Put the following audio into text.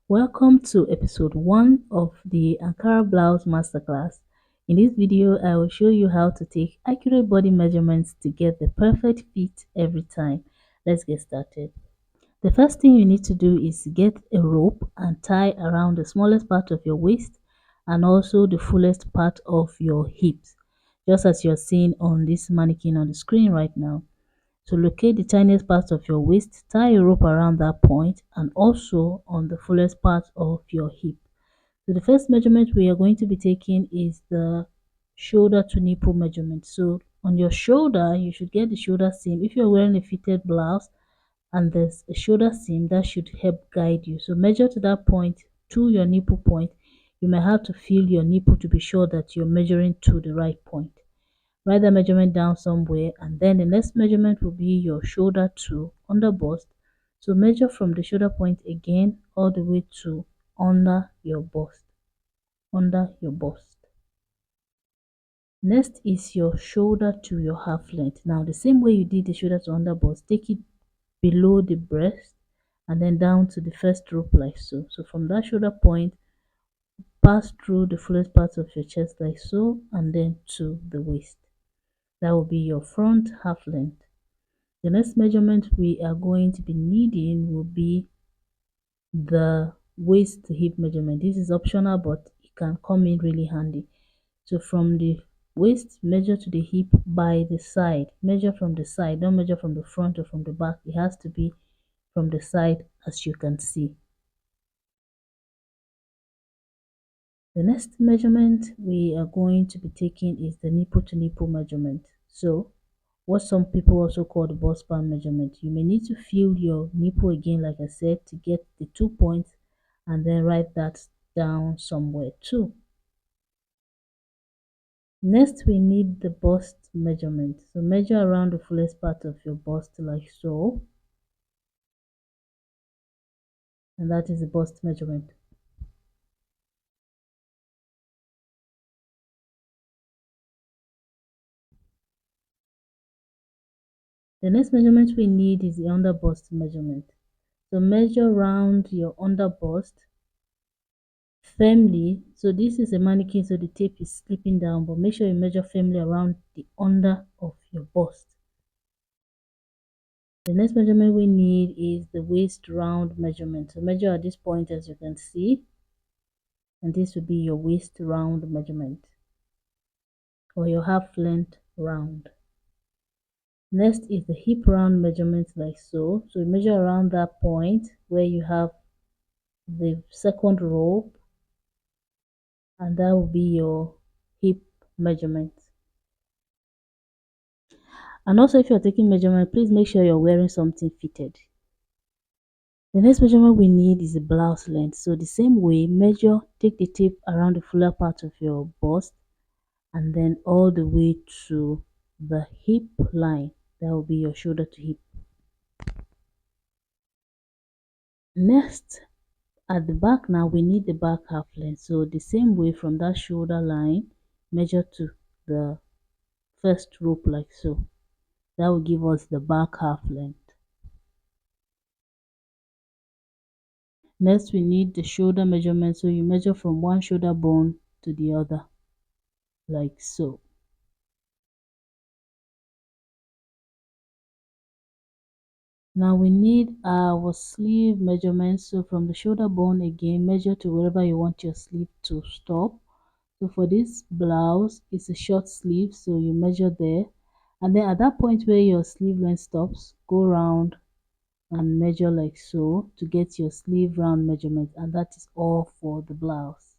Welcome to episode 1 of the Ankara Blouse Masterclass. In this video, I will show you how to take accurate body measurements to get the perfect fit every time. Let's get started. The first thing you need to do is get a rope and tie around the smallest part of your waist and also the fullest part of your hips, just as you're seeing on this mannequin on the screen right now. So locate the tiniest part of your waist, tie a rope around that point and also on the fullest part of your hip. So the first measurement we are going to be taking is the shoulder to nipple measurement. So on your shoulder, you should get the shoulder seam. If you're wearing a fitted blouse and there's a shoulder seam, that should help guide you. So measure to that point to your nipple point. You may have to feel your nipple to be sure that you're measuring to the right point. Write the measurement down somewhere, and then the next measurement will be your shoulder to under bust. So measure from the shoulder point again all the way to under your bust. Next is your shoulder to your half length. Now the same way you did the shoulder to under bust, take it below the breast and then down to the first rope like so. So from that shoulder point, pass through the fullest part of your chest like so, and then to the waist. That will be your front half length. The next measurement we are going to be needing will be the waist to hip measurement. This is optional, but it can come in really handy. So from the waist, measure to the hip by the side. Measure from the side, don't measure from the front or from the back. It has to be from the side, as you can see. The next measurement we are going to be taking is the nipple to nipple measurement. So what some people also call the bust span measurement. You may need to feel your nipple again, like I said, to get the 2 points, and then write that down somewhere too. Next, we need the bust measurement. So measure around the fullest part of your bust like so, and that is the bust measurement. The next measurement we need is the under bust measurement. So measure around your under bust firmly. So this is a mannequin, so the tape is slipping down, but make sure you measure firmly around the under of your bust. The next measurement we need is the waist round measurement. So measure at this point, as you can see, and this will be your waist round measurement, or your half length round. Next is the hip round measurement like so. So you measure around that point where you have the second rope, and that will be your hip measurement. And also, if you're taking measurement, please make sure you're wearing something fitted. The next measurement we need is the blouse length. So the same way, measure, take the tape around the fuller part of your bust and then all the way to the hip line. That will be your shoulder to hip. Next, at the back now, we need the back half length. So the same way, from that shoulder line, measure to the first rope like so. That will give us the back half length. Next, we need the shoulder measurement. So you measure from one shoulder bone to the other like so. Now we need our sleeve measurement. So from the shoulder bone again, measure to wherever you want your sleeve to stop. So for this blouse, it's a short sleeve, so you measure there, and then at that point where your sleeve length stops, go round and measure like so to get your sleeve round measurement, and that is all for the blouse.